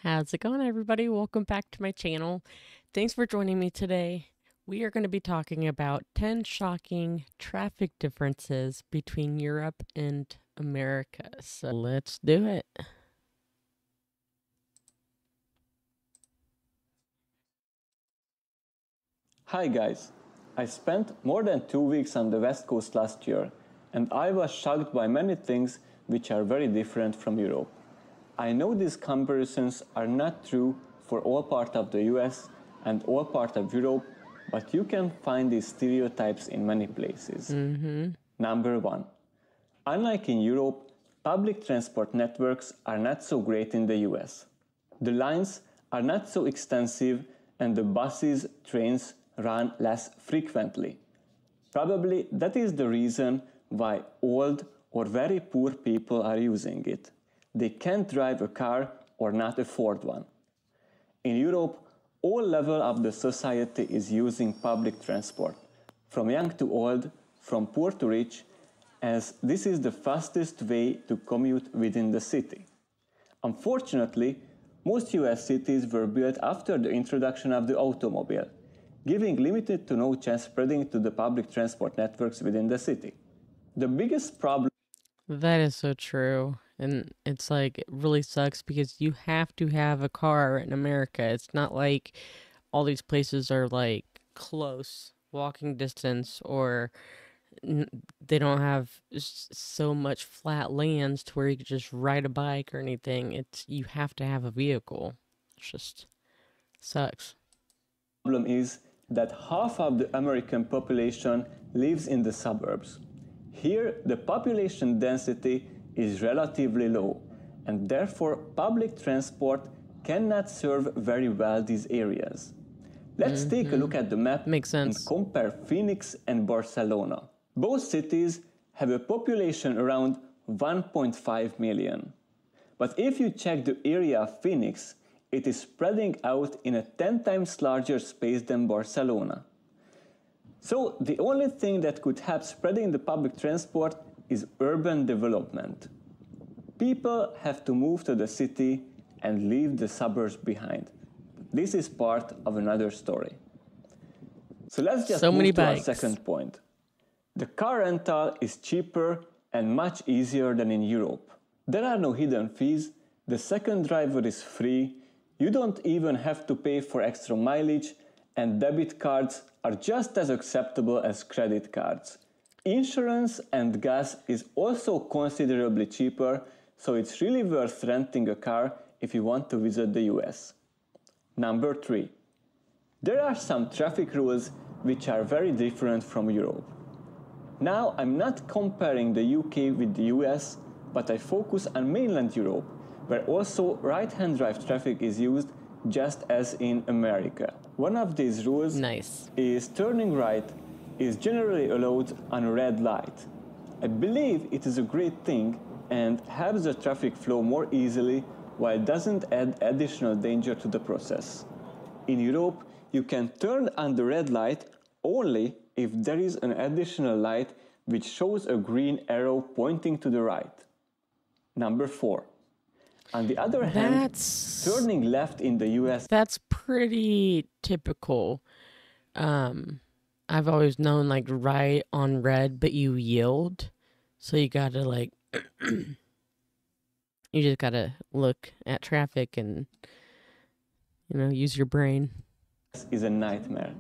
How's it going, everybody? Welcome back to my channel. Thanks for joining me today. We are going to be talking about 10 shocking traffic differences between Europe and America. So let's do it. Hi guys, I spent more than 2 weeks on the West Coast last year, and I was shocked by many things which are very different from Europe. I know these comparisons are not true for all part of the US and all part of Europe, but you can find these stereotypes in many places. Number 1. Unlike in Europe, public transport networks are not so great in the US. The lines are not so extensive and the buses, trains run less frequently. Probably that is the reason why old or very poor people are using it. They can't drive a car or not afford one. In Europe, all level of the society is using public transport, from young to old, from poor to rich, as this is the fastest way to commute within the city. Unfortunately, most US cities were built after the introduction of the automobile, giving limited to no chance spreading to the public transport networks within the city. The biggest problem That is so true. And it's like, it really sucks because you have to have a car in America. It's not like all these places are like close, walking distance, or they don't have so much flat lands to where you could just ride a bike or anything. It's you have to have a vehicle. It's just sucks. is that half of the American population lives in the suburbs. Here, the population density is relatively low, and therefore public transport cannot serve very well these areas. Let's take a look at the map Makes and sense. compare Phoenix and Barcelona. Both cities have a population around 1.5 million. But if you check the area of Phoenix, it is spreading out in a 10 times larger space than Barcelona. So the only thing that could help spreading the public transport is urban development. People have to move to the city and leave the suburbs behind. This is part of another story. So let's just move to our second point. The car rental is cheaper and much easier than in Europe. There are no hidden fees, the second driver is free, you don't even have to pay for extra mileage, and debit cards are just as acceptable as credit cards. Insurance and gas is also considerably cheaper, so it's really worth renting a car if you want to visit the US. Number 3. There are some traffic rules which are very different from Europe. Now, I'm not comparing the UK with the US, but I focus on mainland Europe, where also right-hand drive traffic is used just as in America. One of these rules is turning right is generally allowed on a red light. I believe it is a great thing and helps the traffic flow more easily while it doesn't add additional danger to the process. In Europe, you can turn on the red light only if there is an additional light which shows a green arrow pointing to the right. Number 4. On the other hand, turning left in the US... That's pretty typical. I've always known like right on red, but you yield. So you gotta like, you just gotta look at traffic and, use your brain. Is a nightmare.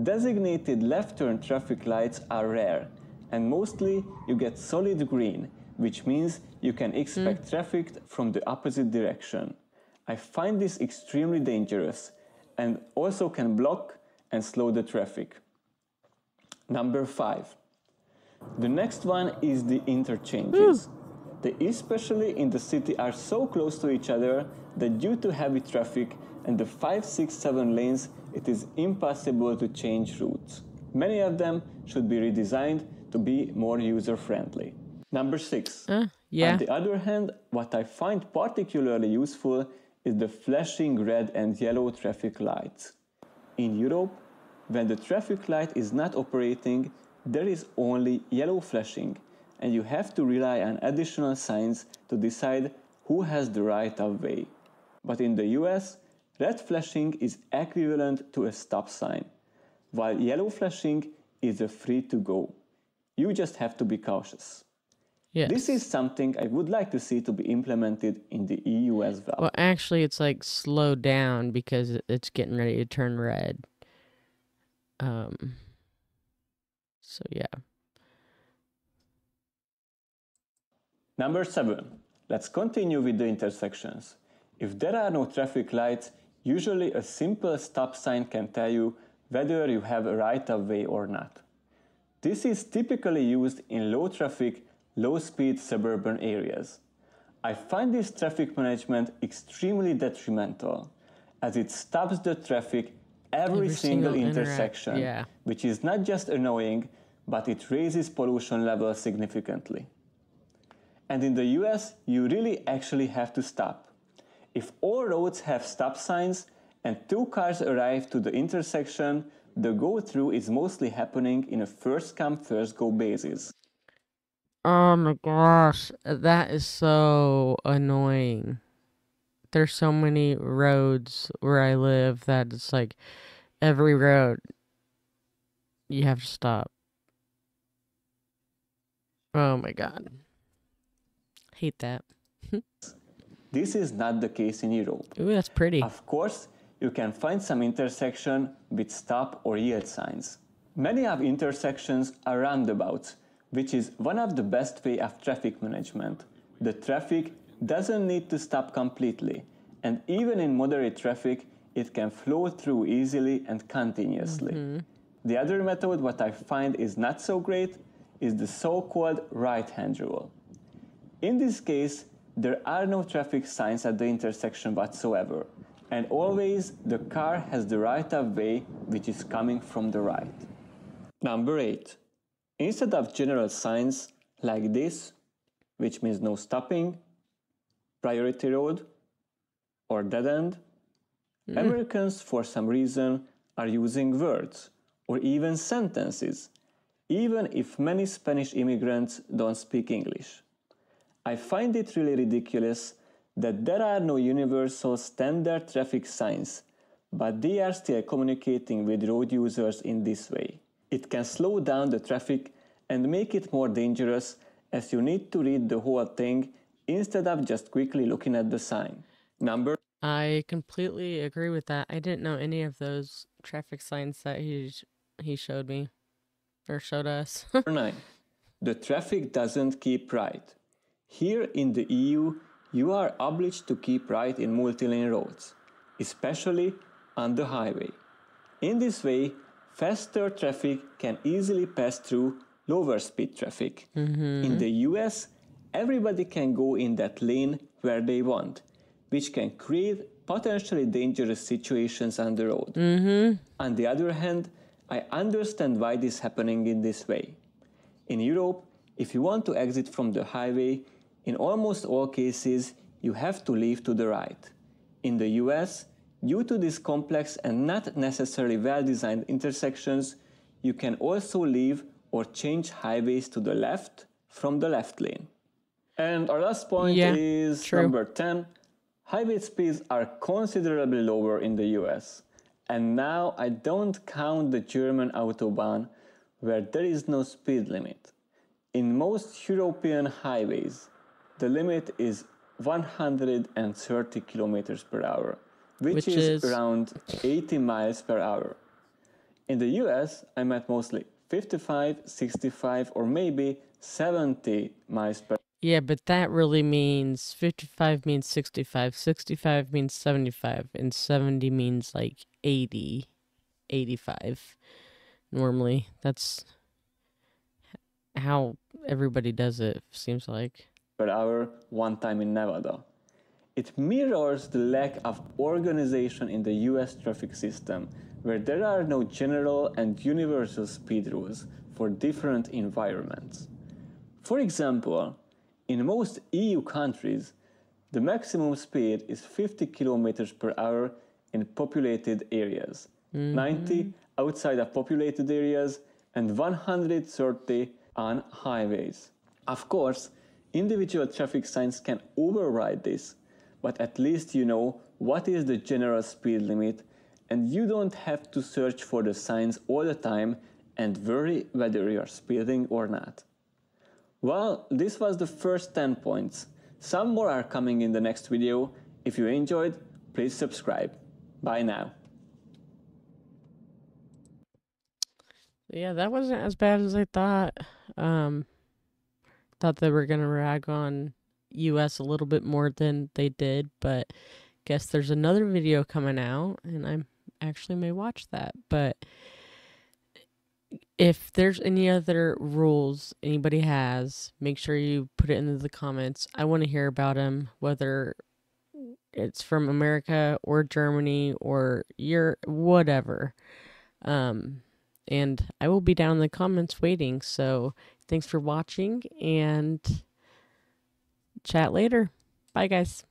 Designated left turn traffic lights are rare, and mostly you get solid green, which means you can expect traffic from the opposite direction. I find this extremely dangerous and also can block and slow the traffic. Number 5. The next one is the interchanges. They, especially in the city, are so close to each other that due to heavy traffic and the 5, 6, 7 lanes, it is impossible to change routes. Many of them should be redesigned to be more user-friendly. Number 6. On the other hand, what I find particularly useful is the flashing red and yellow traffic lights. In Europe, when the traffic light is not operating, there is only yellow flashing, and you have to rely on additional signs to decide who has the right of way. But in the US, red flashing is equivalent to a stop sign, while yellow flashing is a free to go. You just have to be cautious. Yes. This is something I would like to see to be implemented in the EU as well. Well, actually, it's like slow down because it's getting ready to turn red. So yeah. Number 7. Let's continue with the intersections. If there are no traffic lights, usually a simple stop sign can tell you whether you have a right-of-way or not. This is typically used in low-traffic, low-speed suburban areas. I find this traffic management extremely detrimental, as it stops the traffic every single intersection, which is not just annoying, but it raises pollution levels significantly. And in the US, you really actually have to stop. If all roads have stop signs and 2 cars arrive to the intersection, the go-through is mostly happening in a first-come, first-go basis. Oh my gosh, that is so annoying. There's so many roads where I live that it's like every road you have to stop. Oh my god. Hate that. This is not the case in Europe. Ooh, that's pretty. Of course, you can find some intersection with stop or yield signs. Many of intersections are roundabouts, which is one of the best way of traffic management. The traffic doesn't need to stop completely, and even in moderate traffic, it can flow through easily and continuously. The other method what I find is not so great is the so-called right-hand rule. In this case, there are no traffic signs at the intersection whatsoever, and always the car has the right of way which is coming from the right. Number 8. Instead of general signs like this, which means no stopping, priority road, or dead end, Americans for some reason are using words or even sentences, even if many Spanish immigrants don't speak English. I find it really ridiculous that there are no universal standard traffic signs, but they are still communicating with road users in this way. It can slow down the traffic and make it more dangerous, as you need to read the whole thing instead of just quickly looking at the sign. I completely agree with that. I didn't know any of those traffic signs that he showed me or showed us. 9. The traffic doesn't keep right. Here in the EU, you are obliged to keep right in multi-lane roads, especially on the highway. In this way, faster traffic can easily pass through lower speed traffic. In the US, everybody can go in that lane where they want, which can create potentially dangerous situations on the road. On the other hand, I understand why this is happening in this way. In Europe, if you want to exit from the highway, in almost all cases, you have to leave to the right. In the US, due to these complex and not necessarily well-designed intersections, you can also leave or change highways to the left from the left lane. And our last point is number 10. Highway speeds are considerably lower in the US. And now I don't count the German Autobahn, where there is no speed limit. In most European highways, the limit is 130 kilometers per hour, which is around 80 miles per hour. In the US, I'm at mostly 55, 65, or maybe 70 miles per hour. Yeah, but that really means 55 means 65, 65 means 75, and 70 means like 80, 85. Normally, that's how everybody does it, seems like. Per hour one time in Nevada. It mirrors the lack of organization in the US traffic system, where there are no general and universal speed rules for different environments. For example, in most EU countries, the maximum speed is 50 kilometers per hour in populated areas, 90 outside of populated areas, and 130 on highways. Of course, individual traffic signs can override this, but at least you know what is the general speed limit, and you don't have to search for the signs all the time and worry whether you're speeding or not. Well, this was the first 10 points. Some more are coming in the next video. If you enjoyed, please subscribe. Bye now. Yeah, that wasn't as bad as I thought. Thought they were gonna rag on US a little bit more than they did, but guess there's another video coming out and I actually may watch that. But if there's any other rules anybody has, make sure you put it into the comments. I want to hear about them, whether it's from America or Germany or your whatever. And I will be down in the comments waiting. So thanks for watching and chat later. Bye, guys.